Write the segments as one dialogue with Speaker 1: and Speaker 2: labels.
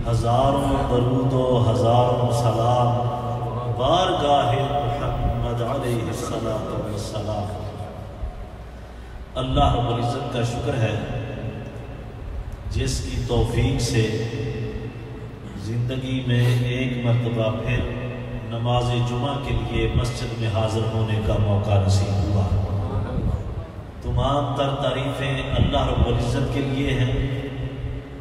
Speaker 1: ہزاروں درود و ہزاروں سلام بارگاہ محمد علیہ السلام۔ اللہ رب العزت کا شکر ہے جس کی توفیق سے زندگی میں ایک مرتبہ پھر نماز جمعہ کے لیے مسجد میں حاضر ہونے کا موقع نصیب ہوا۔ تمام تر تعریفیں اللہ رب العزت کے لیے ہیں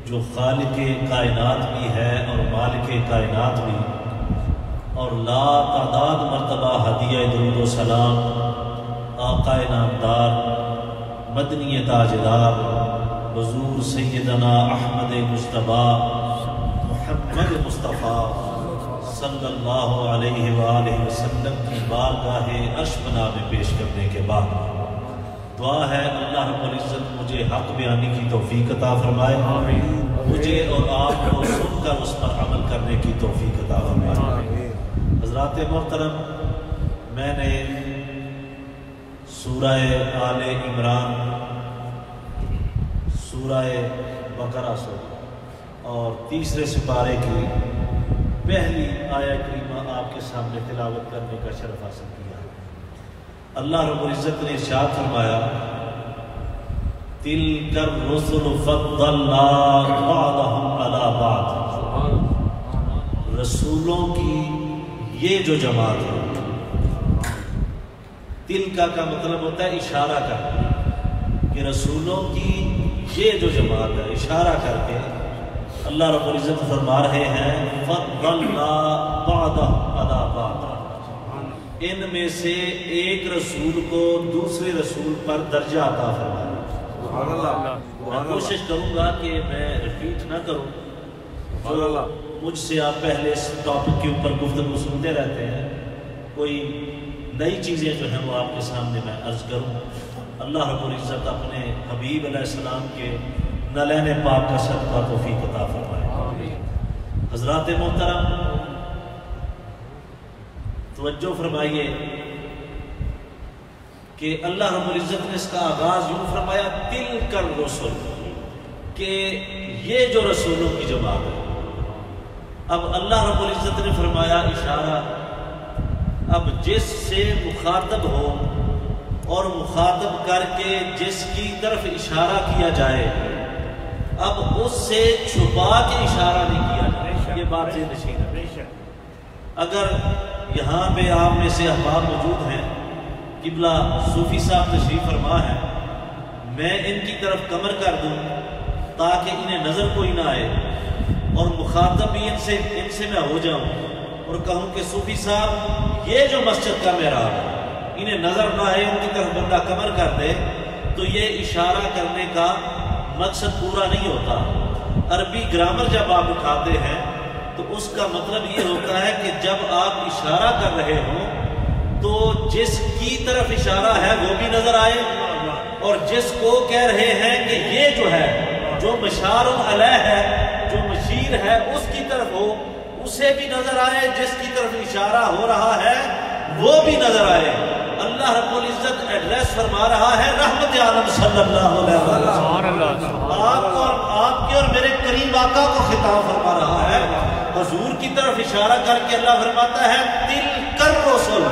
Speaker 1: جو خالق کائنات بھی ہے اور مالک کائنات بھی، اور لا تعداد مرتبہ ہدیہ درود و سلام آقا نامدار مدنی تاجدار حضور سیدنا احمد مجتبیٰ محمد مصطفیٰ صلی اللہ علیہ وآلہ وسلم کی بارگاہ عرش پناہ میں پیش کرنے کے بعد دعا ہے اللہ رب العزت مجھے حق بیانی کی توفیق عطا فرمائے، مجھے اور آپ کو سن کر اس پر عمل کرنے کی توفیق عطا فرمائے۔ حضرات محترم، میں نے سورہ آل عمران، سورہ بقرہ سے اور تیسرے سپارے کی پہلی آیہ کریمہ آپ کے سامنے تلاوت کرنے کا شرف حاصل کیا۔ اللہ رب العزت نے ارشاد فرمایا تِلْكَ الرُّسُلُ فَضَّلْنَا بَعْضَهُمْ عَلَى بَعْضٍ، رسولوں کی یہ جو جماعت ہے، تِلْكَ کا مطلب ہوتا ہے اشارہ کرنا، کہ رسولوں کی یہ جو جماعت ہے، اشارہ کر کے اللہ رب العزت فرما رہے ہیں فَضَّلْنَا بَعْضَهُمْ عَلَى بَعْضٍ، ان میں سے ایک رسول کو دوسرے رسول پر درجہ عطا فرمایا۔ میں کوشش کروں گا کہ میں ریپیٹ نہ کروں، جو مجھ سے آپ پہلے اس ٹاپک کے اوپر گفتگو سنتے رہتے ہیں، کوئی نئی چیزیں جو ہیں وہ آپ کے سامنے میں عرض کروں۔ اللہ رب العزت اپنے حبیب علیہ السلام کے نلین پاک کا صدقہ توفیق عطا فرمائے۔ حضرات محترم، توجہ فرمائیے کہ اللہ رب العزت نے اس کا آغاز یوں فرمایا تِلْكَ الرُّسُلُ، کہ یہ جو رسولوں کی جماعت ہے۔ اب اللہ رب العزت نے فرمایا اشارہ، اب جس سے مخاطب ہو اور مخاطب کر کے جس کی طرف اشارہ کیا جائے، اب اس سے چھپا کے اشارہ نہیں کیا جائے، یہ بات ذہن نشین ہے۔ اگر یہاں پہ آپ میں سے احباب موجود ہیں، قبلہ صوفی صاحب تشریف فرما ہے، میں ان کی طرف کمر کر دوں تاکہ انہیں نظر کوئی نہ آئے، اور مخاطب بھی ان سے میں ہو جاؤں اور کہوں کہ صوفی صاحب یہ جو مسجد کا محراب ہے، انہیں نظر نہ آئے، ان کی طرف بندہ کمر کر دے، تو یہ اشارہ کرنے کا مقصد پورا نہیں ہوتا۔ عربی گرامر جب آپ اٹھاتے ہیں تو اس کا مطلب یہ ہوتا ہے کہ جب آپ اشارہ کر رہے ہوں تو جس کی طرف اشارہ ہے وہ بھی نظر آئے، اور جس کو کہہ رہے ہیں کہ یہ جو ہے، جو مشار علیہ ہے، جو مشیر ہے، اس کی طرف ہو، اسے بھی نظر آئے، جس کی طرف اشارہ ہو رہا ہے وہ بھی نظر آئے۔ اللہ رب العزت ایڈریس فرما رہا ہے رحمت عالم صلی اللہ علیہ وسلم، آپ کے اور میرے کریم آقا کو خطاب فرما رہا ہے۔ حضور کی طرف اشارہ کر کے اللہ فرماتا ہے تِلْكَ الرُّسُلُ،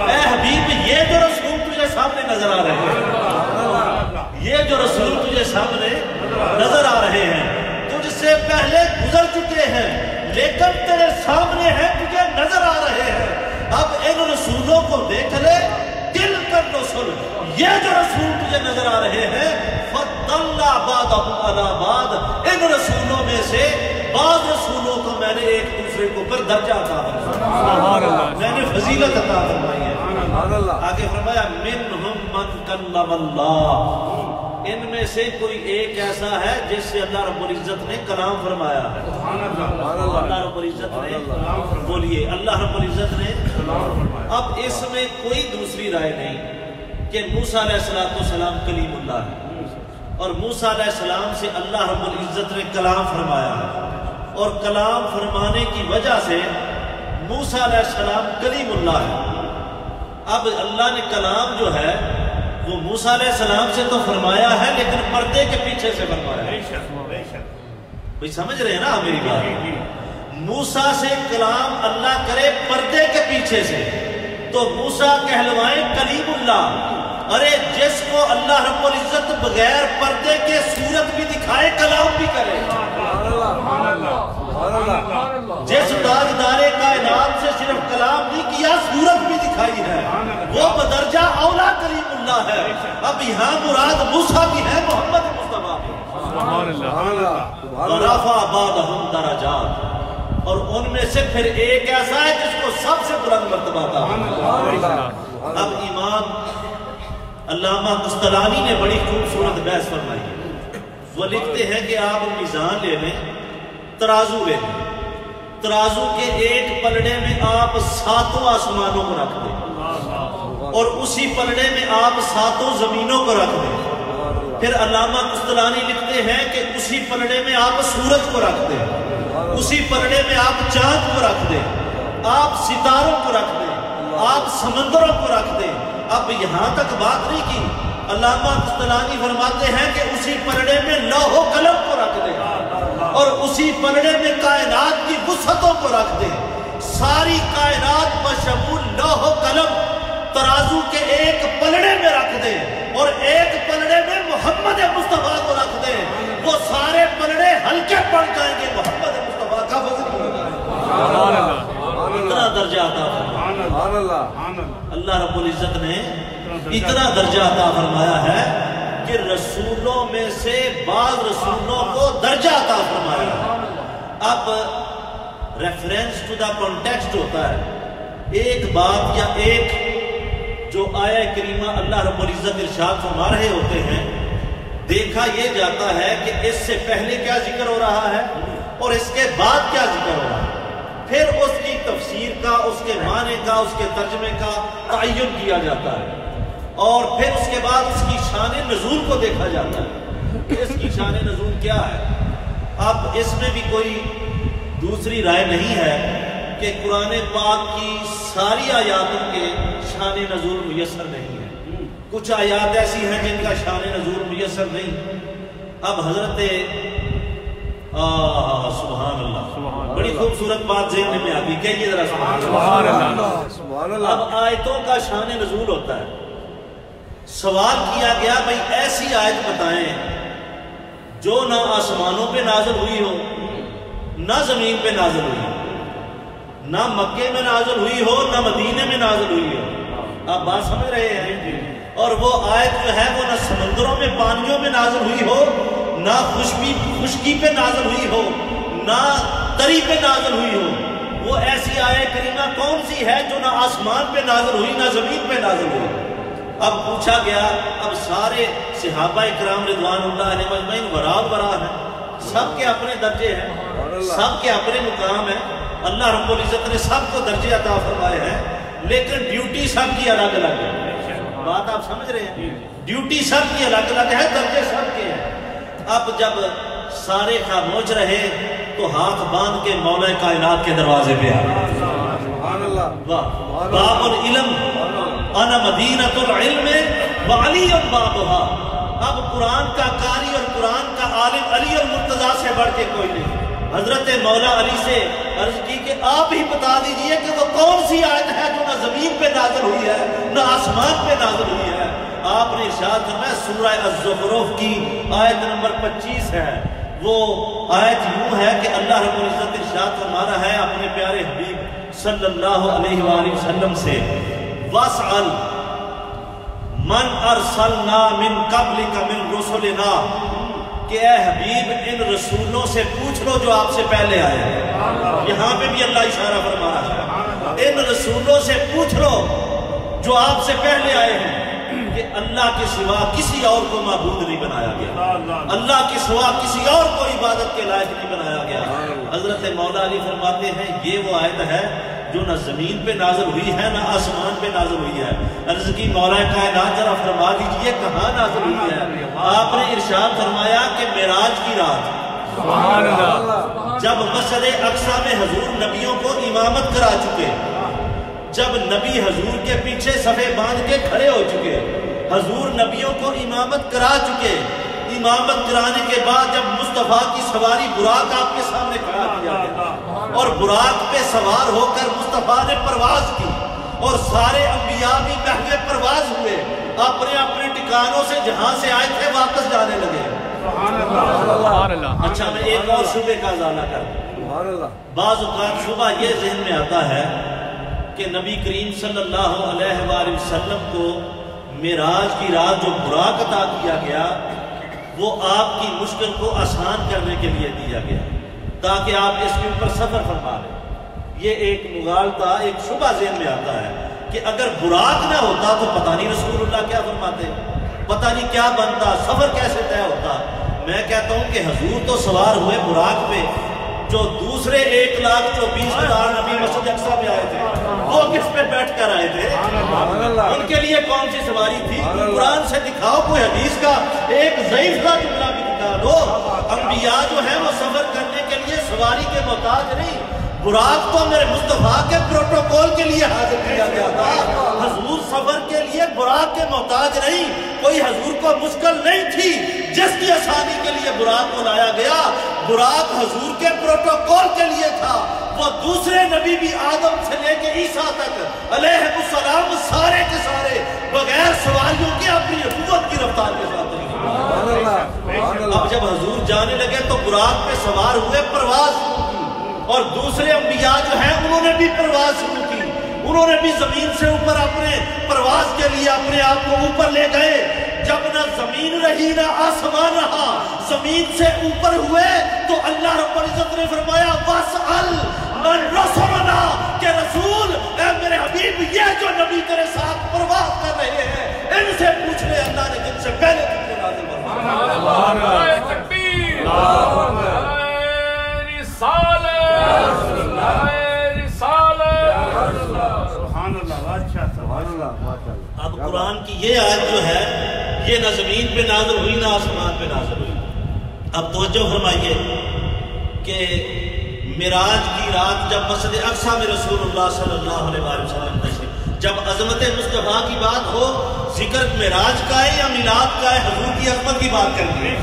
Speaker 1: اے حبیب یہ جو رسول تجھے سامنے نظر آ رہے ہیں، یہ جو رسول تجھے سامنے نظر آ رہے ہیں، تجھ سے پہلے گزر چکے ہیں لیکن تیرے سامنے ہیں، تجھے نظر آ رہے ہیں۔ اب ان رسولوں کو دیکھ لے، تِلْكَ الرُّسُلُ، یہ جو رسول تجھے نظر آ رہے ہیں، فَضَّلْنَا بَعْضَهُمْ عَلَى بَعْضٍ، ان رسولوں میں سے بعض رسولوں کو میں نے ایک دوسرے کو پر درجہ عطا فرمایا، میں نے فضیلت عطا فرمائی ہے۔ آگے فرمایا مِنْهُمْ مَنْ كَلَّمَ اللَّهُ، ان میں سے کوئی ایک ایسا ہے جس سے اللہ رب العزت نے کلام فرمایا ہے۔ اللہ رب العزت نے، بولیے اللہ رب العزت نے۔ اب اس میں کوئی دوسری رائے نہیں کہ موسیٰ علیہ السلام کلیم اللہ ہے، اور موسیٰ علیہ السلام سے اللہ رب العزت نے کلام فرمایا ہے، اور کلام فرمانے کی وجہ سے موسیٰ علیہ السلام کلیم اللہ ہے۔ اب اللہ نے کلام جو ہے وہ موسیٰ علیہ السلام سے تو فرمایا ہے لیکن پردے کے پیچھے سے فرمایا ہے۔ بھئی سمجھ رہے ہیں نا میری بات؟ موسیٰ سے کلام اللہ کرے پردے کے پیچھے سے تو موسیٰ کہلوائیں کلیم اللہ۔ ارے جس کو اللہ رب العزت بغیر پردے کے صورت بھی دکھائے کلام بھی کرے، جس تاجدار کائنات سے صرف کلام نہیں کیا صورت بھی دکھائی ہے، وہ بدرجہ اولا کلیم اللہ ہے۔ اب یہاں مراد موسیٰ بھی ہے، محمد مصطفیٰ بھی۔ وَرَفَعَ بَعْضَهُمْ دَرَجَاتٍ، اور ان میں سے پھر ایک ایسا ہے جس کو سب سے بلند مرتبہ تھا۔ اب امام علامہ قسطلانی نے بڑی خوبصورت بحث فرمائی ہے۔ وہ لکھتے ہیں کہ آپ میزان لے لیں، ترازو لے لیں، ترازو کے ایک پلڑے میں آپ 7 آسمانوں کو رکھ دیں اور اسی پلڑے میں آپ 7 زمینوں کو رکھ دیں۔ پھر علامہ قسطلانی لکھتے ہیں کہ اسی پلڑے میں آپ سورج کو رکھ دیں، اسی پلڑے میں آپ چاند کو رکھ دیں، آپ ستاروں کو رکھ دیں، آپ سمندروں کو رکھ دیں۔ اب یہاں تک بات نہیں کی، علامہ قسطلانی فرماتے ہیں کہ اسی پلڑے میں لوح و قلم کو رکھ دیں اور اسی پلڑے میں کائنات کی وسعتوں کو رکھ دیں۔ ساری کائنات بشمول لوح و قلم ترازو کے ایک پلڑے میں رکھ دیں اور ایک پلڑے میں محمد مصطفیٰ کو رکھ دیں، وہ سارے پلڑے ہلکے پڑ جائیں گے، محمد مصطفیٰ کا وزن ہوگا۔ اتنا درجہ عطا فرمایا اللہ رب العزت نے، اتنا درجہ عطا فرمایا ہے کہ رسولوں میں سے بعض رسولوں کو درجہ عطا فرمایا۔ اب ریفرنس ٹو دا کانٹیکسٹ ہوتا ہے، ایک بات یا ایک جو آیہ کریمہ اللہ رب العزت ارشاد فرما رہے ہوتے ہیں، دیکھا یہ جاتا ہے کہ اس سے پہلے کیا ذکر ہو رہا ہے اور اس کے بعد کیا ذکر ہو رہا ہے، پھر اس کی تفسیر کا، اس کے معنی کا، اس کے ترجمے کا تعین کیا جاتا ہے اور پھر اس کے بعد اس کی شان نزول کو دیکھا جاتا ہے کہ اس کی شان نزول کیا ہے۔ اب اس میں بھی کوئی دوسری رائے نہیں ہے کہ قرآن پاک کی ساری آیاتوں کے شان نزول میسر نہیں ہے، کچھ آیات ایسی ہیں جن کا شان نزول میسر نہیں۔ اب حضرت سبحان اللہ، بڑی خوبصورت بات ذہن میں آتی، کہیے ذرا سبحان اللہ۔ اب آیتوں کا شان نزول ہوتا ہے، سوال کیا گیا بھئی ایسی آیت بتائیں جو نہ آسمانوں پہ نازل ہوئی ہو، نہ زمین پہ نازل ہوئی ہو، نہ مکے میں نازل ہوئی ہو، نہ مدینے میں نازل ہوئی ہو۔ آپ بات سمجھ رہے ہیں؟ اور وہ آیت جو ہے وہ نہ سمندروں میں پانیوں میں نازل ہوئی ہو، نہ خشکی پہ نازل ہوئی ہو، نہ تری پہ نازل ہوئی ہو۔ وہ ایسی آیت کریمہ کون سی ہے جو نہ آسمان پہ نازل ہوئی نہ زمین پہ نازل ہوئی؟ اب پوچھا گیا، اب سارے صحابہ کرام رضوان اللہ علیہ مجمعین برابر ہیں، سب کے اپنے درجے ہیں، سب کے اپنے مقام ہیں، اللہ رب العزت نے سب کو درجے عطا فرمائے ہیں، لیکن ڈیوٹی سب کی الگ الگ ہے۔ بات آپ سمجھ رہے ہیں؟ ڈیوٹی سب کی الگ الگ ہے، درجے سب کے ہیں۔ اب جب سارے خاموش رہے تو ہاتھ باندھ کے مولا کائنات کے دروازے پہ آئے۔ باب العلم انا مدینۃ العلم وعلی بابھا۔ اب قرآن کا قاری اور قرآن کا عالم علی المرتضیٰ سے بڑھ کے کوئی نہیں۔ حضرت مولا علی سے عرض کی کہ آپ ہی بتا دیجئے کہ وہ کون سی آیت ہے جو نہ زمین پہ نازل ہوئی ہے نہ آسمان پہ نازل ہوئی ہے۔ آپ نے ارشاد فرمایا سورہ الزخرف کی آیت نمبر 25 ہے۔ وہ آیت یوں ہے کہ اللہ رب العزت ارشاد فرما رہا ہے اپنے پیارے حبیب صلی اللہ علیہ وآلہ وسلم سے، وَاسْأَلْ مَنْ أَرْسَلْنَا مِنْ قَبْلِكَ مِنْ رُسُلِنَا، کہ اے حبیب ان رسولوں سے پوچھ لو جو آپ سے پہلے آئے ہیں۔ یہاں پہ بھی اللہ اشارہ فرما رہا ہے، ان رسولوں سے پوچھ لو جو آپ سے پہلے آئے ہیں کہ اللہ کے سوا کسی اور کو معبود نہیں بنایا گیا، اللہ کے سوا کسی اور کو عبادت کے لائق نہیں بنایا گیا۔ حضرت مولا علی فرماتے ہیں یہ وہ آیت ہے جو نہ زمین پہ نازل ہوئی ہے نہ آسمان پہ نازل ہوئی ہے۔ عرض کی مولا کائنات ذرا فرما دیجئے کہاں نازل ہوئی ہے؟ آپ نے ارشاد فرمایا کہ معراج کی رات، جب مسجد اقصی میں حضور نبیوں کو امامت کرا چکے، جب نبی حضور کے پیچھے صفے باندھ کے کھڑے ہو چکے، حضور نبیوں کو امامت کرا چکے، امامت کرانے کے بعد جب مصطفیٰ کی سواری براق آپ کے سامنے کھڑا کیا گیا اور براق پہ سوار ہو کر مصطفیٰ نے پرواز کی اور سارے انبیاء بھی محو پرواز ہوئے، اپنے اپنے ٹھکانوں سے جہاں سے آئے تھے واپس جانے لگے۔ اچھا میں ایک اور شبے کا ازالہ کروں۔ بعض اوقات شبہ یہ ذہن میں آتا ہے کہ نبی کریم صلی اللہ علیہ وآلہ وسلم کو معراج کی رات جو براق عطا کیا گیا وہ آپ کی مشکل کو آسان کرنے کے لیے دیا گیا تاکہ آپ اس کے اوپر سفر فرما لیں۔ یہ ایک مغالطہ، ایک شبہ ذہن میں آتا ہے کہ اگر براق نہ ہوتا تو پتہ نہیں رسول اللہ کیا فرماتے، پتہ نہیں کیا بنتا، سفر کیسے طے ہوتا۔ میں کہتا ہوں کہ حضور تو سوار ہوئے براق پہ، جو دوسرے 1,24,000 نبی مسجد اقصی میں آئے تھے وہ کس پہ بیٹھ کر آئے تھے؟ ان کے لیے کون سی سواری تھی؟ قرآن سے دکھاؤ، کوئی حدیث کا ایک ضعیف کا جملہ بھی دکھا دو۔ انبیاء جو ہیں وہ سفر کرنے کے لیے سواری کے محتاج نہیں، براق تو میرے مصطفیٰ کے پروٹوکول کے لیے حاضر کیا گیا تھا۔ حضور سفر کے لیے براق کے محتاج نہیں، کوئی حضور کو مشکل نہیں تھی جس کی آسانی کے لیے براق کو لایا گیا۔ براق حضور کے پروٹوکول کے لیے تھا، وہ دوسرے نبی بھی آدم سے لے کے عیسیٰ تک علیہ السلام سارے کے سارے بغیر سواریوں کے اپنی نبوت کی رفتار کے ساتھ چلے۔ اب جب حضور جانے لگے تو براق پہ سوار ہوئے، پرواز شروع کی، اور دوسرے انبیاء جو ہیں انہوں نے بھی پرواز شروع کی، انہوں نے بھی زمین سے اوپر اپنے پرواز کے لیے اپنے آپ کو اوپر لے گئے۔ جب نہ زمین رہی نہ آسمان رہا، زمین سے اوپر ہوئے تو اللہ رب العزت نے فرمایا وَاسْأَلْ مَنْ رَسُولُنَا، کہ رسول اے میرے حبیب یہ جو نبی تیرے ساتھ پرواز کر رہے ہیں ان سے پوچھ لے اللہ نے جن سے پہلے تم کو نازل فرمایا۔ تکبیر، اب قرآن کی یہ آیت جو ہے یہ نہ زمین پہ نازل ہوئی نہ آسمان پہ نازل ہوئی۔ اب توجہ فرمائیے کہ معراج کی رات جب مسجد اقصی میں رسول اللہ صلی اللہ علیہ وسلم تشریف، جب عظمت مصطفیٰ کی بات ہو، ذکر معراج کا ہے یا میلاد کا ہے، حضور کی عظمت کی بات کرنی ہے،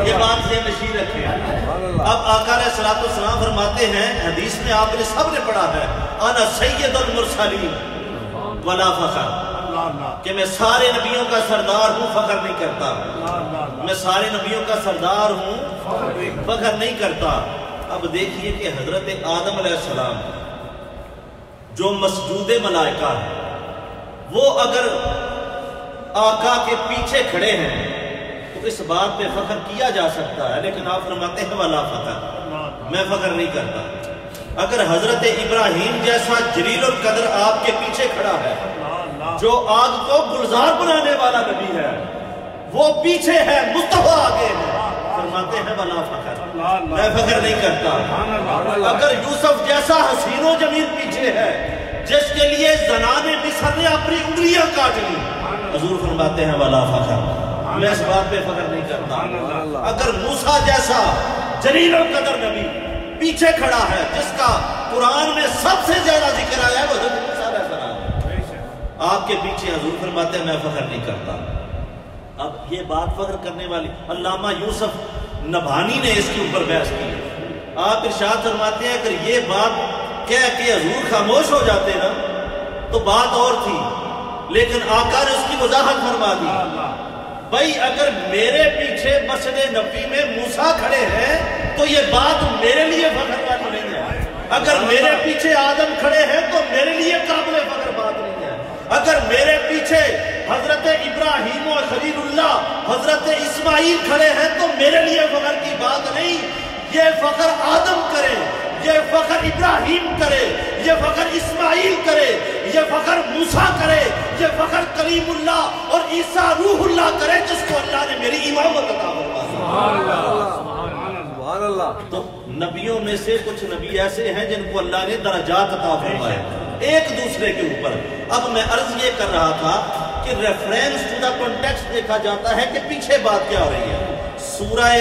Speaker 1: یہ بات ذہن نشین رکھیں۔ اب آقا علیہ الصلوۃ والسلام فرماتے ہیں، حدیث میں آپ نے سب نے پڑھا ہے، انا سید المرسلین ولا فخر، کہ میں سارے نبیوں کا سردار ہوں، فخر نہیں کرتا۔ میں سارے نبیوں کا سردار ہوں، فخر نہیں کرتا۔ اب دیکھیے کہ حضرت آدم علیہ السلام جو مسجود ملائکہ ہے، وہ اگر آقا کے پیچھے کھڑے ہیں تو اس بات پہ فخر کیا جا سکتا ہے، لیکن آپ فرماتے ہیں ولا فخر، میں فخر نہیں کرتا۔ اگر حضرت ابراہیم جیسا جلیل القدر آپ کے پیچھے کھڑا ہے، جو آگ کو گلزار بنانے والا نبی ہے، وہ پیچھے ہے، مصطفیٰ آگے ہے، فرماتے ہیں ولا فخر، میں فخر نہیں کرتا۔ اگر یوسف جیسا حسین و جمیل پیچھے ہے، جس کے لیے زنان مصر نے اپنی انگلیاں کاٹ لی، حضور فرماتے ہیں ولا فخر، میں اس بات پہ فخر نہیں کرتا۔ اگر موسیٰ جیسا جلیل القدر نبی پیچھے کھڑا ہے، جس کا قرآن میں سب سے زیادہ ذکر آیا ہے، وہ حضرت موسیٰ علیہ السلام، آپ کے پیچھے حضور فرماتے ہیں میں فخر نہیں کرتا۔ اب یہ بات فخر کرنے والی، علامہ یوسف نبھانی نے اس کے اوپر بحث کی۔ آپ ارشاد فرماتے ہیں اگر یہ بات کہہ کے حضور خاموش ہو جاتے نا تو بات اور تھی، لیکن آقا نے اس کی وضاحت فرما دی۔ بھائی اگر میرے پیچھے مسجد نبی میں موسیٰ کھڑے ہیں تو یہ بات میرے لیے فخر والی نہیں ہے، اگر میرے پیچھے آدم کھڑے ہیں تو میرے لیے قابل فخر بات نہیں ہے، اگر میرے پیچھے حضرت ابراہیم و خلیل اللہ حضرت اسماعیل کھڑے ہیں تو میرے لیے فخر کی بات نہیں۔ یہ فخر آدم کرے، یہ فخر ابراہیم کرے، یہ فخر اسماعیل کرے، یہ فخر موسیٰ کرے، یہ فخر کلیم اللہ اور عیسیٰ روح اللہ کرے، جس کو اللہ نے میری امامت عطا فرمائی۔ تو نبیوں میں سے کچھ نبی ایسے ہیں جن کو اللہ نے درجات عطا فرمائے ایک دوسرے کے اوپر۔ اب میں عرض یہ کر رہا تھا کہ ریفرنس ٹو دا کانٹیکسٹ دیکھا جاتا ہے کہ پیچھے بات کیا ہو رہی ہے۔ سورہ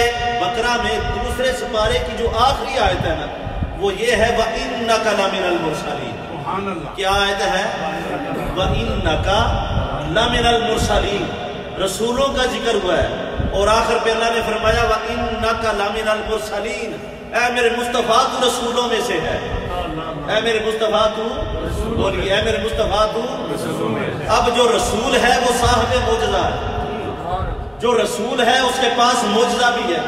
Speaker 1: بقرہ میں دوسرے سپارے کی جو آخری آیت ہے نا، وہ یہ ہے وَإِنَّكَ لَمِنَ الْمُرْسَلِينَ۔ کیا آیت ہے؟ وَإِنَّكَ لَمِنَ الْمُرْسَلِينَ، رسولوں کا ذکر ہوا ہے، اور آخر پہ اللہ نے فرمایا وَإِنَّكَ لَمِنَ الْمُرْسَلِينَ، اے میرے مصطفیٰ تو رسولوں میں سے ہے، اے میرے مصطفیٰ تو بولیے، اے میرے مصطفیٰ تو رسولوں میں ہے۔ اب جو رسول ہے وہ صاحب معجزہ ہے، جو رسول ہے اس کے پاس معجزہ بھی ہے،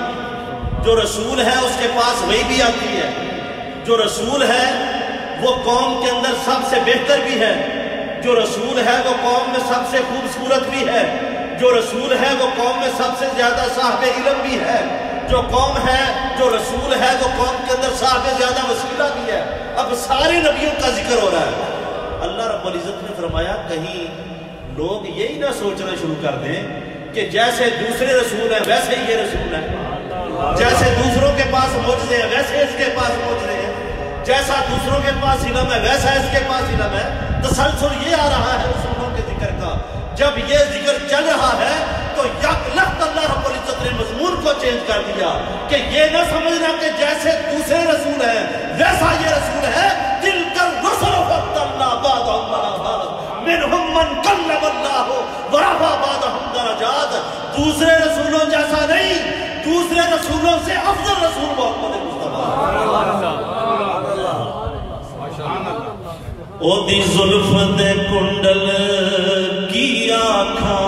Speaker 1: جو رسول ہے اس کے پاس وحی بھی آتی ہے، جو رسول ہے وہ قوم کے اندر سب سے بہتر بھی ہے، جو رسول ہے وہ قوم میں سب سے خوبصورت بھی ہے، جو رسول ہے وہ قوم میں سب سے زیادہ صاحب علم بھی ہے، جو قوم ہے جو رسول ہے وہ قوم کے اندر صاحب زیادہ وسیلہ بھی ہے۔ اب سارے نبیوں کا ذکر ہو رہا ہے۔ اللہ رب العزت نے فرمایا کہیں لوگ یہی نہ سوچنا شروع کر دیں کہ جیسے دوسرے رسول ہیں ویسے یہ رسول ہے، جیسے دوسروں کے پاس معجزے ہیں ویسے اس کے پاس معجزے ہیں، جیسا دوسروں کے پاس علم ہے ویسا اس کے پاس علم ہے۔ تسلسل یہ آ رہا ہے رسولوں کے ذکر کا۔ جب یہ ذکر چل رہا ہے تو یک لخت اللہ رب العزت نے مضمون کو چینج کر دیا کہ یہ نہ سمجھنا کہ جیسے دوسرے رسول ہیں ویسا یہ رسول ہے۔ تِلْكَ الرُّسُلُ فَضَّلْنَا بَعْضَهُمْ عَلَىٰ بَعْضٍ مِّنْهُم مَّن كَلَّمَ اللَّهُ وَرَفَعَ بَعْضَهُمْ دَرَجَاتٍ۔ دوسرے رسولوں جیسا نہیں، دوسرے رسولوں سے افضل رسول محمد مصطفیٰ۔ او دی زلف دے کنڈل کی آنکھاں،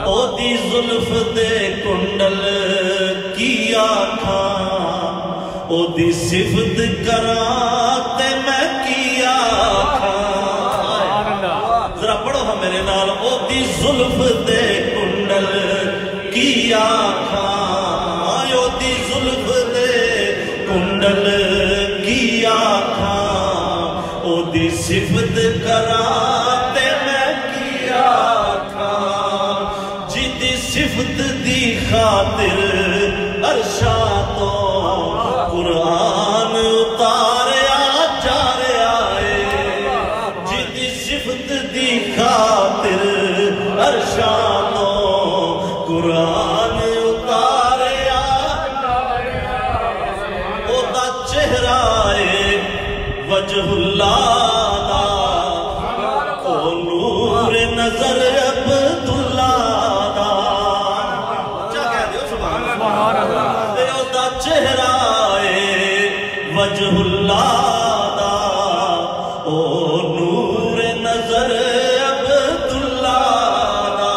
Speaker 1: او دی زلف دے کنڈل کی آنکھاں، او دی صفت کراتے میں کی آنکھاں۔ ذرا پڑھو ہم میرے نال، او دی زلف دے کنڈل کی آنکھاں، او دی زلف دے کنڈل کی آنکھاں، او دی صفت کراتے میں کی آنکھاں، جی دی صفت دی خاطر عرشاں تو قرآن اتاریا جا رہا ہے، جی دی صفت دی خاطر عرشاں تو قرآن اتاریا او دا چہرہ وجہ اللہ دا، او نور نظر عبداللہ دا۔ کیا کہہ دے ہو سبحان اللہ؟ او دا چہرہ وجہ اللہ دا، او نور نظر عبداللہ دا،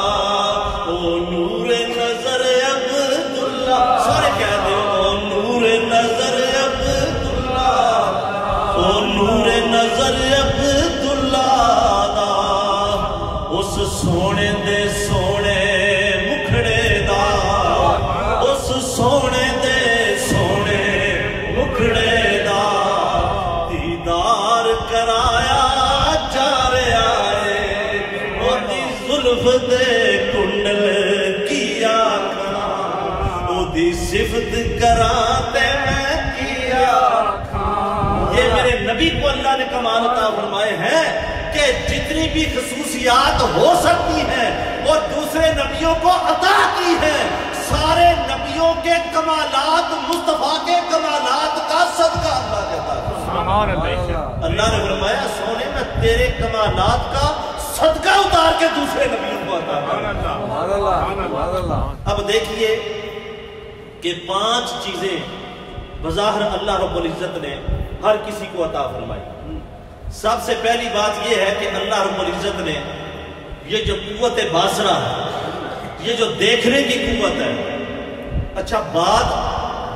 Speaker 1: او نور نظر عبداللہ، سارے کہہ دے او نور نظر عبداللہ، او نور نظر عبداللہ دا، اس سونے دے سونے مکھڑے دا، اس سونے دے سونے مکھڑے دا، دیدار کرایا جا رہا ہے، او دی زلف دے کنڈل کی آنکھاں، او دی صفت کراتے میں کی آنکھاں۔ یہ میرے نبی کو اللہ نے کمال عطا فرمائے ہیں کہ جتنی بھی خصوصیات ہو سکتی ہیں وہ دوسرے نبیوں کو عطا کی ہیں۔ سارے نبیوں کے کمالات مصطفیٰ کے کمالات کا صدقہ اللہ کہتا ہے۔ اللہ نے فرمایا سونے میں تیرے کمالات کا صدقہ اتار کے دوسرے نبیوں کو عطا کرتا ہوں۔ اب دیکھیے کہ 5 چیزیں بظاہر اللہ رب العزت نے ہر کسی کو عطا فرمائی۔ سب سے پہلی بات یہ ہے کہ اللہ رب العزت نے یہ جو قوت باصرہ ہے، یہ جو دیکھنے کی قوت ہے، اچھا بات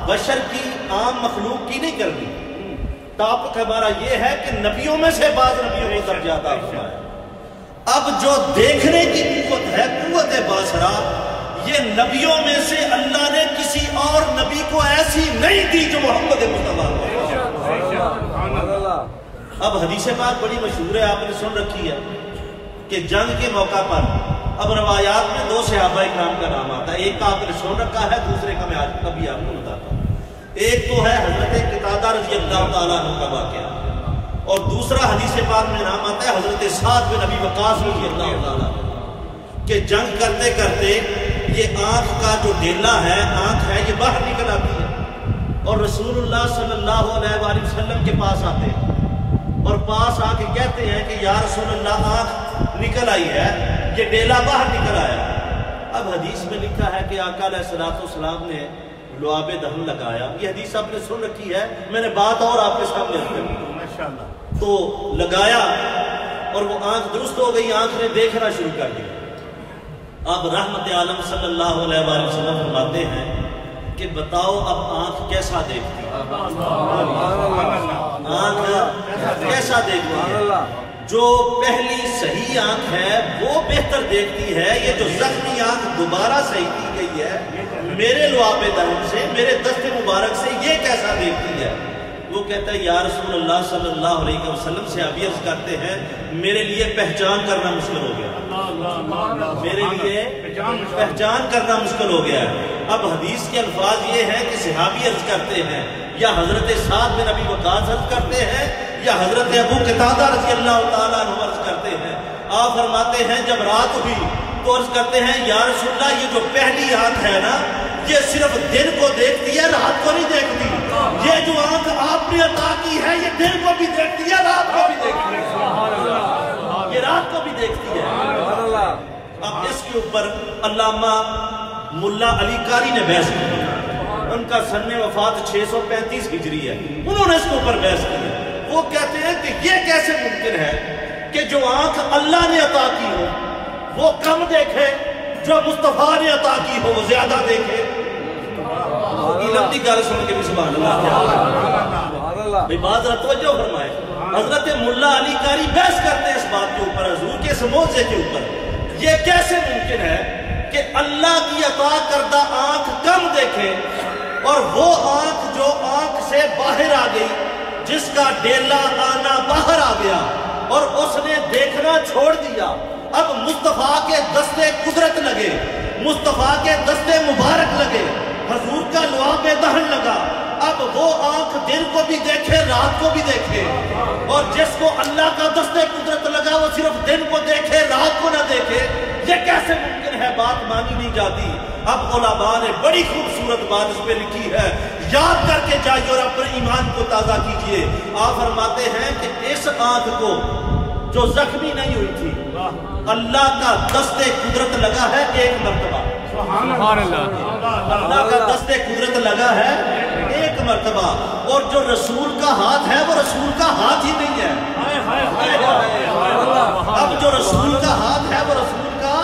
Speaker 1: بشر کی عام مخلوق کی نہیں کرنی، ٹاپک ہمارا یہ ہے کہ نبیوں میں سے بعض نبیوں کو درجہ عطا فرمایا۔ اب جو دیکھنے کی قوت ہے، قوت باصرہ، یہ نبیوں میں سے اللہ نے کسی اور نبی کو ایسی نہیں دی جو محمد مصطفیٰ کو۔ اب حدیث پاک بڑی مشہور ہے، آپ نے سن رکھی ہے کہ جنگ کے موقع پر اب روایات میں 2 صحابہ اکرام کا نام آتا ہے، ایک کا آپ نے سن رکھا ہے، دوسرے کا میں آج کبھی آپ کو بتاتا ہوں۔ ایک تو ہے حضرت قتادہ رضی اللہ تعالیٰ عنہ کا واقعہ، اور دوسرا حدیث پاک میں نام آتا ہے حضرت سعد بن ابی وقاص رضی اللہ تعالیٰ عنہ، کہ جنگ کرتے کرتے یہ آنکھ کا جو ڈیلا ہے، آنکھ ہے، یہ باہر نکل آتی ہے، اور رسول اللہ صلی اللہ علیہ وآلہ وسلم کے پاس آتے ہیں اور پاس آ کے کہتے ہیں کہ یا رسول اللہ آنکھ نکل آئی ہے، یہ ڈیلا باہر نکل آیا۔ اب حدیث میں لکھا ہے کہ آقا علیہ السلام نے لعاب دہن لگایا، یہ حدیث آپ نے سن رکھی ہے، میں نے بات اور آپ کے سامنے ماشاءاللہ تو لگایا اور وہ آنکھ درست ہو گئی، آنکھ نے دیکھنا شروع کر دیا۔ اب رحمت عالم صلی اللہ علیہ وآلہ وسلم فرماتے ہیں کہ بتاؤ اب آنکھ کیسا دیکھتی ہے؟ آنکھ کیسا دیکھتی ہے؟ جو پہلی صحیح آنکھ ہے وہ بہتر دیکھتی ہے، یہ جو زخمی آنکھ دوبارہ صحیح کی گئی ہے میرے لعاب دہن سے، میرے دست مبارک سے، یہ کیسا دیکھتی ہے؟ وہ کہتا ہے یا رسول اللہ صلی اللہ علیہ وسلم سے ابھی عرض کرتے ہیں میرے لیے پہچان کرنا مشکل ہو گیا، میرے لیے پہچان کرنا مشکل ہو گیا ہے۔ اب حدیث کے الفاظ یہ ہیں کہ صحابی عرض کرتے ہیں یا حضرت سعد بن ابی وقاص عرض کرتے ہیں یا حضرت ابو قتادہ رضی اللہ تعالیٰ عنہ عرض کرتے ہیں، آپ فرماتے ہیں جب رات ہوئی تو عرض کرتے ہیں یا رسول اللہ یہ جو پہلی آنکھ ہے نا یہ صرف دن کو دیکھتی ہے، رات کو نہیں دیکھتی، یہ جو آنکھ آپ نے عطا کی ہے یہ دن کو بھی دیکھتی ہے، رات کو بھی دیکھتی ہے، یہ رات کو بھی دیکھتی ہے۔ اب اس کے اوپر علامہ ملا علی قاری نے بحث کی، ان کا سن وفات 635 ہجری ہے، انہوں نے اس کے اوپر بحث کی۔ وہ کہتے ہیں کہ یہ کیسے ممکن ہے کہ جو آنکھ اللہ نے عطا کی ہو وہ کم دیکھے، جو مصطفیٰ نے عطا کی ہو وہ زیادہ دیکھے۔ لمبی گال سن کے بھی سبحان اللہ بھئی بات ذرا توجہ فرمائے۔ حضرت ملا علی قاری بحث کرتے ہیں اس بات کے اوپر، حضور کے اس موعظے کے اوپر، یہ کیسے ممکن ہے کہ اللہ کی عطا کردہ آنکھ کم دیکھے اور وہ آنکھ جو آنکھ سے باہر آ گئی، جس کا ڈیلا آنا باہر آ گیا اور اس نے دیکھنا چھوڑ دیا، اب مصطفیٰ کے دستے قدرت لگے، مصطفیٰ کے دستے مبارک لگے، حضور کا لعاب دہن لگا، اب وہ آنکھ دن کو بھی دیکھے رات کو بھی دیکھے، اور جس کو اللہ کا دستے قدرت لگا وہ صرف دن کو دیکھے رات کو نہ دیکھے، یہ کیسے ممکن ہے؟ بات مانی نہیں جاتی۔ اب علماء نے بڑی خوبصورت بات اس پہ لکھی ہے، یاد کر کے جائیے اور اپنے ایمان کو تازہ کیجئے۔ آپ فرماتے ہیں کہ اس آنکھ کو جو زخمی نہیں ہوئی تھی اللہ کا دست قدرت لگا ہے ایک مرتبہ، اللہ کا دست قدرت لگا ہے ایک مرتبہ، اور جو رسول کا ہاتھ ہے وہ رسول کا ہاتھ ہی نہیں ہے۔ اب جو رسول کا ہاتھ ہے وہ رسول کا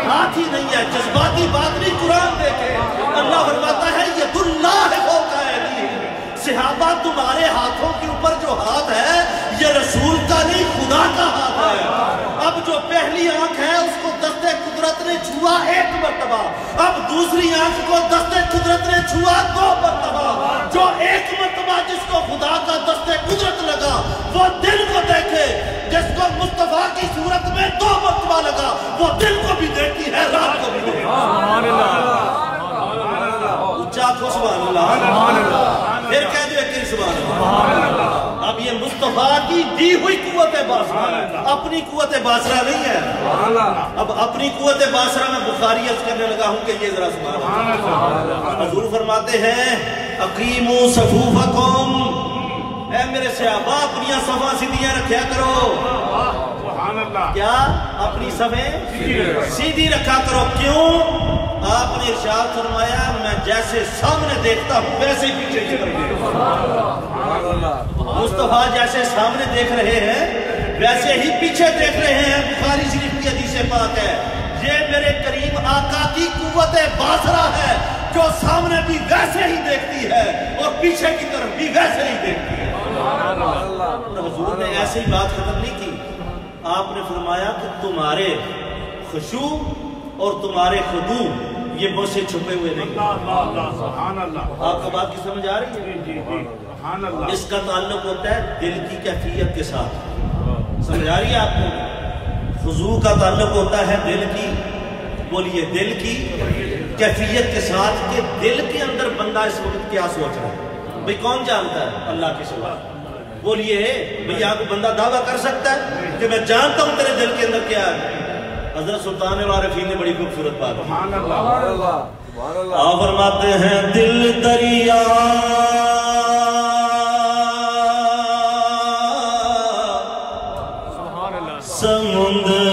Speaker 1: ہاتھ ہی نہیں ہے، جذباتی بات نہیں، قرآن دیکھے اللہ فرماتا ہے ید اللہ فوق ایدیہم، صحابہ تمہارے ہاتھوں کے اوپر جو ہاتھ ہے یہ رسول کا نہیں خدا کا ہاتھ ہے۔ اب جو پہلی آنکھ ہے اس کو دست قدرت نے چھوا ایک مرتبہ، اب دوسری آنکھ کو دست قدرت نے چھوا 2 مرتبہ، جو ایک مرتبہ جس کو خدا کا دست قدرت لگا وہ دل کو دیکھے، جس کو مصطفیٰ کی صورت میں 2 مرتبہ لگا وہ دل کو بھی دیکھتی ہے رات کو بھی دیکھتی ہے۔ اچھا کو سبحان اللہ، پھر کہہ دو ایک سبحان اللہ۔ اب یہ مصطفیٰ کی دی ہوئی قوت باصرہ، اپنی قوت باصرہ نہیں ہے۔ اب اپنی قوت باصرہ میں بخاری عرض کرنے لگا ہوں کہ یہ ذرا سبحان اللہ۔ حضور فرماتے ہیں اقیموا صفوفکم، اے میرے صحابہ اپنی صفاں سیدھیاں رکھیا کرو۔ کیا اپنی صفیں سیدھی رکھا کرو، کیوں؟ آپ نے ارشاد فرمایا میں جیسے سامنے دیکھتا ہوں ویسے ہی پیچھے دیکھ رہا ہوں، مصطفیٰ جیسے سامنے دیکھ رہے ہیں ویسے ہی پیچھے دیکھ رہے ہیں۔ بخاری شریف کی حدیث پاک ہے یہ میرے کریم آقا کی قوت باصرہ ہے جو سامنے بھی ویسے ہی دیکھتی ہے اور پیچھے کی طرف بھی ویسے ہی دیکھتی ہے۔ حضور نے ایسے ہی بات ختم نہیں کی، آپ نے فرمایا کہ تمہارے خشوع اور تمہارے خضوع یہ مجھ سے چھپے ہوئے نہیں۔ آپ کو بات کی سمجھ آ رہی ہے؟ اس کا تعلق ہوتا ہے دل کی کیفیت کے ساتھ، سمجھ آ رہی ہے آپ کو؟ خضوع کا تعلق ہوتا ہے دل کی، بولیے دل کی کیفیت کے ساتھ، کہ دل کے اندر بندہ اس وقت کیا سوچ رہا ہے، بھئی کون جانتا ہے؟ اللہ کے سوا۔ بولیے بھئی آپ کو بندہ دعویٰ کر سکتا ہے کہ میں جانتا ہوں تیرے دل کے اندر کیا ہے؟ حضرت سلطان العارفین نے بڑی خوبصورت بات کی، آپ فرماتے ہیں دل دریا سمندر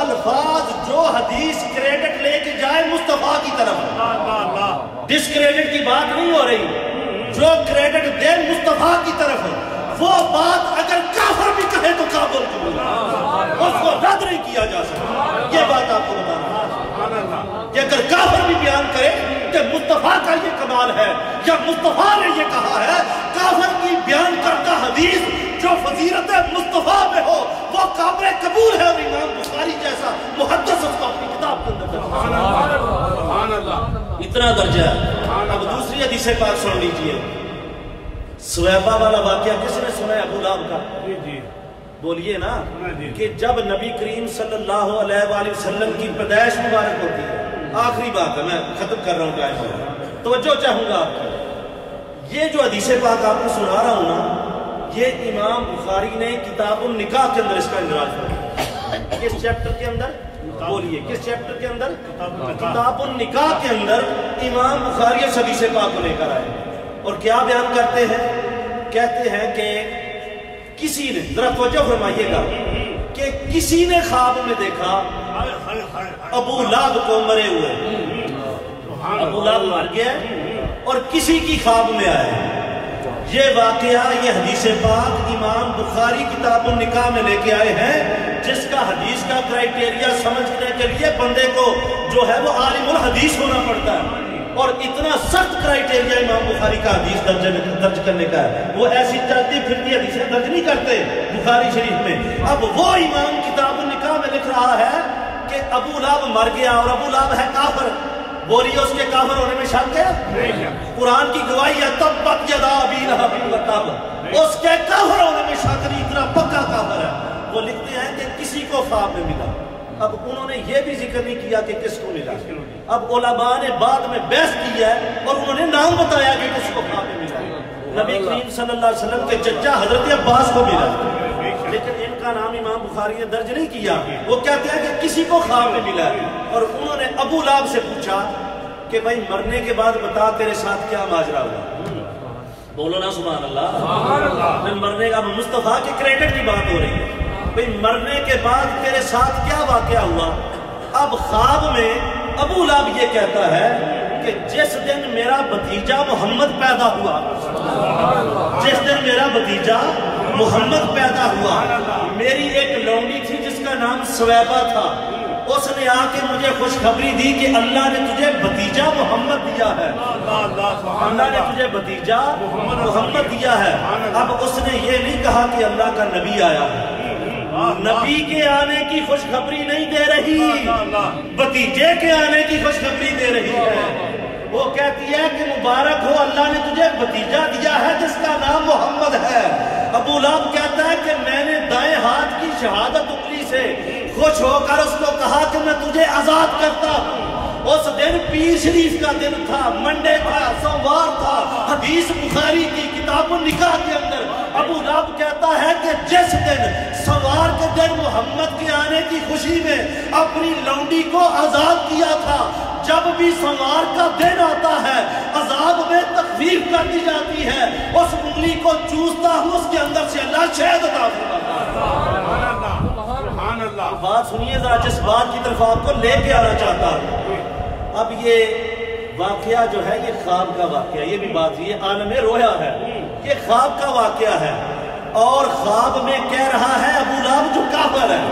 Speaker 2: الفاظ جو حدیث کریڈٹ لے کے جائے مصطفیٰ کی طرف، ڈسکریڈٹ کی بات نہیں ہو رہی، جو کریڈٹ دے مصطفیٰ کی طرف، وہ بات اگر کافر بھی کہے تو قابل قبول اس کو رد نہیں کیا جا سکتا۔ یہ بات آپ کو بتانا کہ اگر کافر بھی بیان کرے کہ مصطفیٰ کا یہ کمال ہے یا مصطفیٰ نے یہ کہا ہے، کافر کی بیان کرتا حدیث جو فضیلت مصطفیٰ میں ہو وہ قابل قبول ہے، اور امام بخاری جیسا محدث اس کو اپنی کتاب کے اندر اتنا درجہ ہے۔ اب دوسری حدیث پاک سن لیجئے، سویبہ والا واقعہ کس نے سنا ہے؟ ابو لہب کا؟ بولیے نا، کہ جب نبی کریم صلی اللہ علیہ وآلہ وسلم کی پیدائش مبارک ہوتی ہے، آخری بات ہے، میں ختم کر رہا ہوں ٹائم پر، توجہ چاہوں گا آپ کی۔ یہ جو حدیث پاک آپ کو سنا رہا ہوں نا، یہ امام بخاری نے کتاب النکاح کے اندر اس کا اندراج کیا۔ کس چیپٹر کے اندر؟ بولیے کس چیپٹر کے اندر؟ کتاب النکاح کے اندر امام بخاری اس حدیث پاک کو لے کر آئے، اور کیا بیان کرتے ہیں؟ کہتے ہیں کہ کسی نے، ذرا توجہ فرمائیے گا، کہ کسی نے خواب میں دیکھا ابو لہب کو مرے ہوئے، ابو لہب مر گیا اور کسی کی خواب میں آئے۔ یہ واقعہ، یہ حدیث پاک امام بخاری کتاب النکاح میں لے کے آئے ہیں، جس کا حدیث کا کرائیٹیریا سمجھنے کے لیے بندے کو جو ہے وہ عالم الحدیث ہونا پڑتا ہے، اور اتنا سخت کرائیٹیریا امام بخاری کا حدیث درج کرنے کا ہے۔ وہ ایسی چلتی پھرتی حدیثیں درج نہیں کرتے بخاری شریف میں۔ اب وہ امام کتاب النکاح میں لکھ رہا ہے کہ ابو لہب مر گیا اور ابو لہب ہے کافر، بولیے اس کے کافر ہونے میں شک ہے؟ قرآن کی گواہی ہے، تبت یدا ابی لہب وتب، اس کے کافر ہونے میں شک نہیں، اتنا پکا کافر ہے۔ وہ لکھتے ہیں کہ کسی کو خواب میں ملا۔ اب انہوں نے یہ بھی ذکر نہیں کیا کہ کس کو ملا۔ اب علماء نے بعد میں بحث کی ہے اور انہوں نے نام بتایا کہ کس کو خواب میں ملا۔ نبی کریم صلی اللہ علیہ وسلم کے چچا حضرت عباس کو ملا، لیکن ان کا نام امام بخاری نے درج نہیں کیا۔ وہ کہتے ہیں کہ کسی کو خواب میں ملا، اور انہوں نے ابو لہب سے پوچھا کہ بھائی مرنے کے بعد بتا تیرے ساتھ کیا ماجرا ہوا۔ بولو نا سبحان اللہ۔ میں مرنے کا، مصطفیٰ کے کریڈٹ کی بات ہو رہی ہے، بھئی مرنے کے بعد تیرے ساتھ کیا واقعہ ہوا؟ اب خواب میں ابو لہب یہ کہتا ہے کہ جس دن میرا بھتیجا محمد پیدا ہوا، جس دن میرا بھتیجا محمد پیدا ہوا، میری ایک لونڈی تھی جس کا نام سویبہ تھا، اس نے آ کے مجھے خوشخبری دی کہ اللہ نے تجھے بھتیجا محمد دیا ہے، اللہ نے تجھے بھتیجا محمد دیا ہے۔ اب اس نے یہ نہیں کہا کہ اللہ کا نبی آیا ہے، نبی کے آنے کی خوشخبری نہیں دے رہی، بھتیجے کے آنے کی خوشخبری دے رہی ہے۔ وہ کہتی ہے کہ مبارک ہو، اللہ نے تجھے بھتیجا دیا ہے جس کا نام محمد ہے۔ ابو لہب کہتا ہے کہ میں نے دائیں ہاتھ کی شہادت انگلی سے خوش ہو کر اس کو کہا کہ میں تجھے آزاد کرتا ہوں۔ اس دن پیر شریف کا دن تھا، منڈے تھا، سوموار تھا۔ حدیث بخاری کی کتاب النکاح کے اندر ابو لہب کہتا ہے کہ جس دن سوار کے دن محمد کے آنے کی خوشی میں اپنی لونڈی کو آزاد کیا تھا، جب بھی سوار کا دن آتا ہے عذاب میں تخفیف کر دی جاتی ہے، اس انگلی کو چوستا ہوں، اس کے اندر سے اللہ شہد عطا فرماتا ہے۔ بات سنیے ذرا، جس بات کی طرف آپ کو لے کے آنا چاہتا ہوں۔ اب یہ واقعہ جو ہے یہ خواب کا واقعہ، یہ بھی بات یہ عالم رویا ہے، یہ خواب کا واقعہ ہے، اور خواب میں کہہ رہا ہے ابو لہب جو کافر ہے،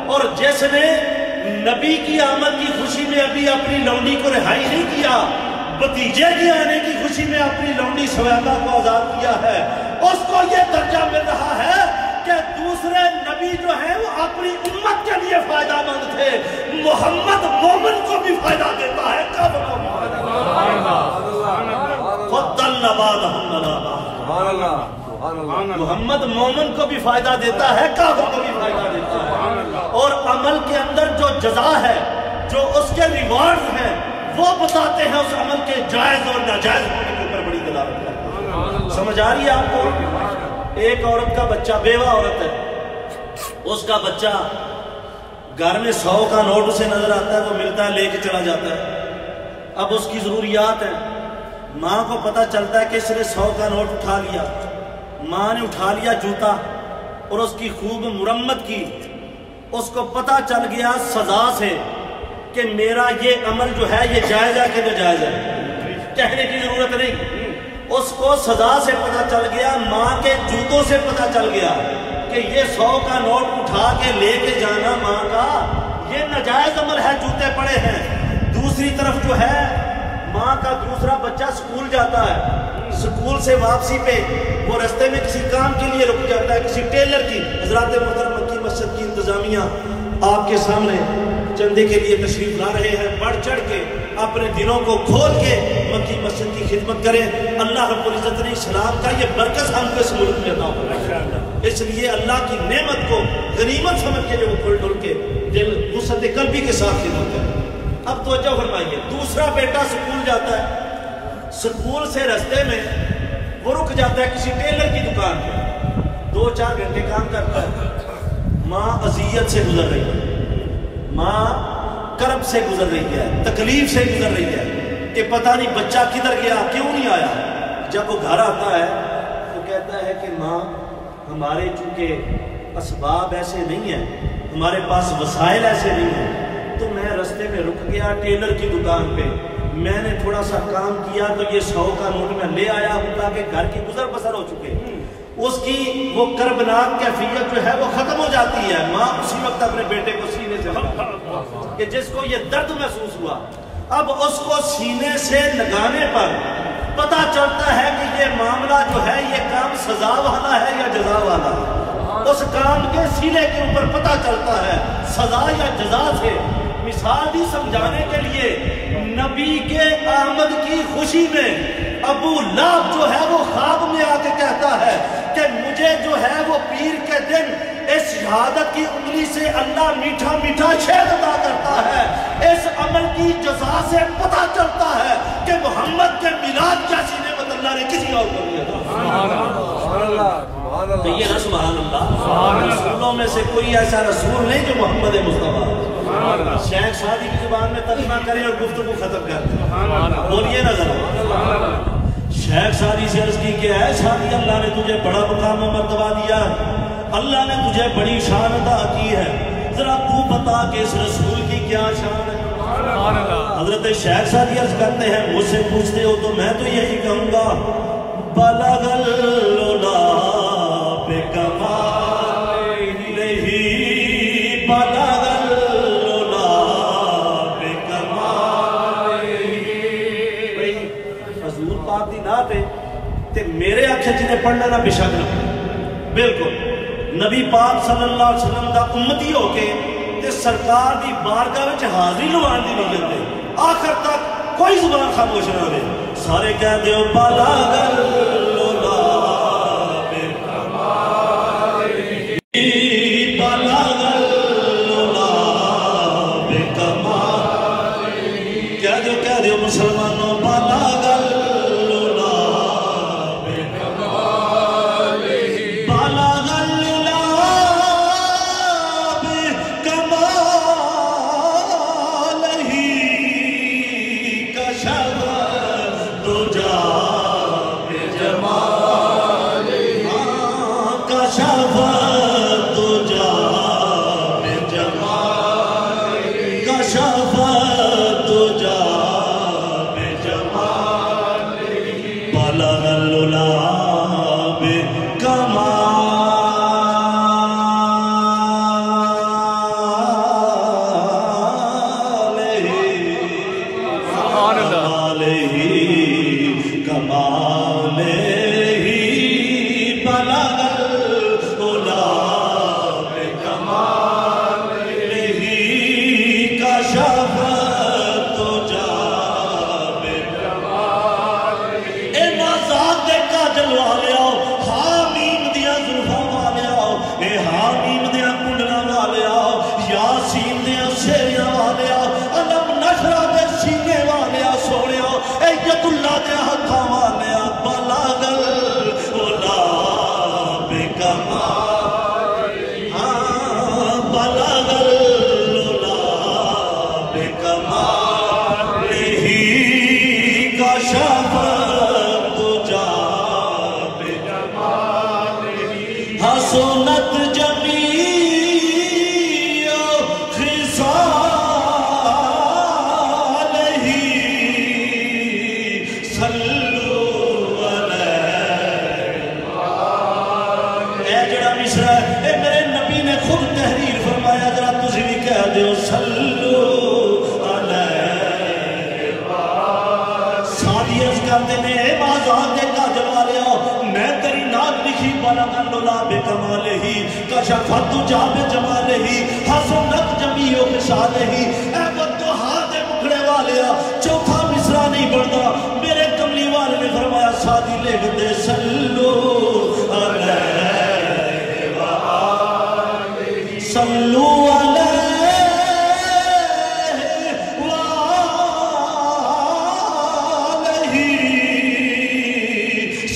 Speaker 2: اور جس نے نبی کی آمد کی خوشی میں ابھی اپنی لونڈی کو رہائی نہیں کیا، بھتیجے کے آنے کی خوشی میں اپنی لونڈی سویبہ کو آزاد کیا ہے، اس کو یہ درجہ مل رہا ہے کہ دوسرے نبی جو ہیں وہ اپنی امت کے لیے فائدہ مند تھے، محمد مومن کو بھی فائدہ دیتا ہے، کافر کو بھی فائدہ دیتا ہے۔ فضلنا بعضهم على بعض، محمد مومن کو بھی فائدہ دیتا ہے، کافر کو بھی فائدہ دیتا ہے، اور عمل کے اندر جو جزا ہے، جو اس کے ریوارڈ ہیں، وہ بتاتے ہیں اس عمل کے جائز اور ناجائز ہونے کے اوپر بڑی دلالت کرتے ہیں۔ سمجھ آ رہی ہے آپ کو؟ ایک عورت کا بچہ، بیوہ عورت ہے، اس کا بچہ گھر میں 100 کا نوٹ اسے نظر آتا ہے، وہ ملتا ہے، لے کے چلا جاتا ہے۔ اب اس کی ضروریات ہیں، ماں کو پتہ چلتا ہے کہ اس نے 100 کا نوٹ اٹھا لیا، ماں نے اٹھا لیا جوتا اور اس کی خوب مرمت کی، اس کو پتہ چل گیا سزا سے کہ میرا یہ عمل جو ہے یہ جائز ہے کہ ناجائز ہے، کہنے کی ضرورت نہیں، اس کو سزا سے پتہ چل گیا، ماں کے جوتوں سے پتہ چل گیا کہ یہ 100 کا نوٹ اٹھا کے لے کے جانا ماں کا یہ ناجائز عمل ہے، جوتے پڑے ہیں۔ دوسری طرف جو ہے ماں کا دوسرا بچہ سکول جاتا ہے، سکول سے واپسی پہ وہ رستے میں کسی کام کے لیے رک جاتا ہے، کسی ٹیلر کی، حضرات محترم مکی مسجد کی انتظامیہ آپ کے سامنے چندے کے لیے تشریف لا رہے ہیں، بڑھ چڑھ کے اپنے دلوں کو کھول کے مکی مسجد کی خدمت کریں۔ اللہ رب العزت نے اسلام کا یہ برکت ہم کو اس ملک میں عطا فرمایا، اس لیے اللہ کی نعمت کو غنیمت سمجھ کے جو کھل ڈل کے دل وسعت قلبی کے ساتھ خدمت کریں۔ اب توجہ فرمائیے، دوسرا بیٹا سکول جاتا ہے، سکول سے رستے میں وہ رک جاتا ہے کسی ٹیلر کی دکان پہ، 2-4 گھنٹے کام کرتا ہے، ماں اذیت سے گزر رہی ہے، ماں کرب سے گزر رہی ہے، تکلیف سے گزر رہی ہے کہ پتہ نہیں بچہ کدھر گیا، کیوں نہیں آیا۔ جب وہ گھر آتا ہے تو کہتا ہے کہ ماں ہمارے چونکہ اسباب ایسے نہیں ہیں، ہمارے پاس وسائل ایسے نہیں ہیں، تو میں رستے میں رک گیا ٹیلر کی دکان پہ، میں نے تھوڑا سا کام کیا تو یہ 100 کا نوٹ میں لے آیا ہوں تاکہ گھر کی گزر بسر ہو چکے۔ اس کی وہ کربناک کیفیت جو ہے وہ ختم ہو جاتی ہے، ماں اسی وقت اپنے بیٹے کو سینے سے لگا کہ جس کو یہ درد محسوس ہوا، اب اس کو سینے سے لگانے پر پتہ چلتا ہے کہ یہ معاملہ جو ہے یہ کام سزا والا ہے یا جزا والا ہے، اس کام کے سینے کے اوپر پتہ چلتا ہے سزا یا جزا سے۔ مثال دی سمجھانے کے لیے نبی کے آمد کی خوشی میں ابو لہب جو ہے وہ خواب میں آ کے کہتا ہے کہ مجھے جو ہے وہ پیر کے دن اس شہادت کی انگلی سے اللہ میٹھا میٹھا شہد عطا کرتا ہے، اس عمل کی جزا سے پتہ چلتا ہے کہ محمد کے میلاد جیسی نعمت اللہ نے کسی اور کو نہیں عطا۔ تو یہ نہ سبحان اللہ، رسولوں میں سے کوئی ایسا رسول نہیں جو محمد مصطفیٰ۔ شیخ سعدی کی زبان میں ترجمہ کریں اور گفتگو ختم کر دیں، بولیے نہ ذرا۔ شیخ سعدی سے عرض کی کہ اے سعدی، اللہ نے تجھے بڑا مقام و مرتبہ دیا، اللہ نے تجھے بڑی شان عطا کی ہے، ذرا تو بتا کہ اس رسول کی کیا شان ہے۔ حضرت شیخ سعدی عرض کرتے ہیں مجھ سے پوچھتے ہو تو میں تو یہی کہوں گا بلغ العلا بکمال نہیں، بلغ العلا بکمال نہیں۔ حضور پاک دی نعت ہے تے میرے آنکھیں جنہیں پڑھنا نہ بشک نہ، بالکل نبی پاک صلی اللہ علیہ وسلم دا امتی ہو کے تے سرکار دی بارگاہ وچ حاضری لوان دی نیت ہے، آخر تک کوئی زبان خاموش نہ رہے، سارے کہہ دیو بلغ العلا بکمال نہیں، بلغ العلا بکمال نہیں، کہہ دیو مسلمانوں بلغ العلا بکمال نہیں، بلغ العلا بکمال نہیں، کشف تجا بجمال نہیں، کشف تجا بجمال نہیں، کشف تجا بجمال نہیں، بلغ العلا بکمال کمال ہی، بلغ العلا بکمال ہی، کشف تجا بجمال نہیں۔ اے ذات دے کاجل والیاؤ، حامیم دیا زلفاں والیاؤ، اے حامیم دیا کنڈلاں والیاؤ، یاسین دیا سیریاں والیاؤ، علم نشرہ دے سینے والیاؤ، سوڑیاؤ اے ید اللہ دے ہتھاں والیاؤ، بلغ العلا بکمال، ہاں بلغ العلا بکمال ہی، کشف تجا بجمال ہی، حسنت جمیع علیہ بلغ العلا بکمالہ کشف الدجی بجمالہ حسنت جمیع خصالہ۔ اے بددعا دے مکھڑے والیا چوتھا مصرع نہیں بڑھتا، میرے کملی والے نے فرمایا سادی لکھ دے صلو علیہ وآلہ صلو علیہ وآلہ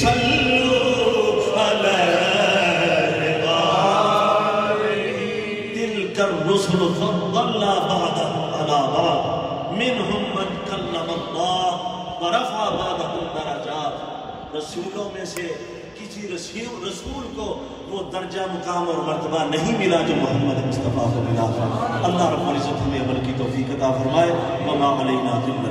Speaker 2: صلو علیہ وآلہ۔ تلک الرسل فضلنا بعضهم علی بعض منہم من کلم اللہ ورفع بعضهم درجات۔ رسولوں میں سے کسی رسول کو وہ درجہ مقام اور مرتبہ نہیں ملا جو محمد مصطفیٰ کو ملا تھا۔ اللہ رب العزت ہمیں عمل کی توفیق عطا فرمائے۔ وما علینا الا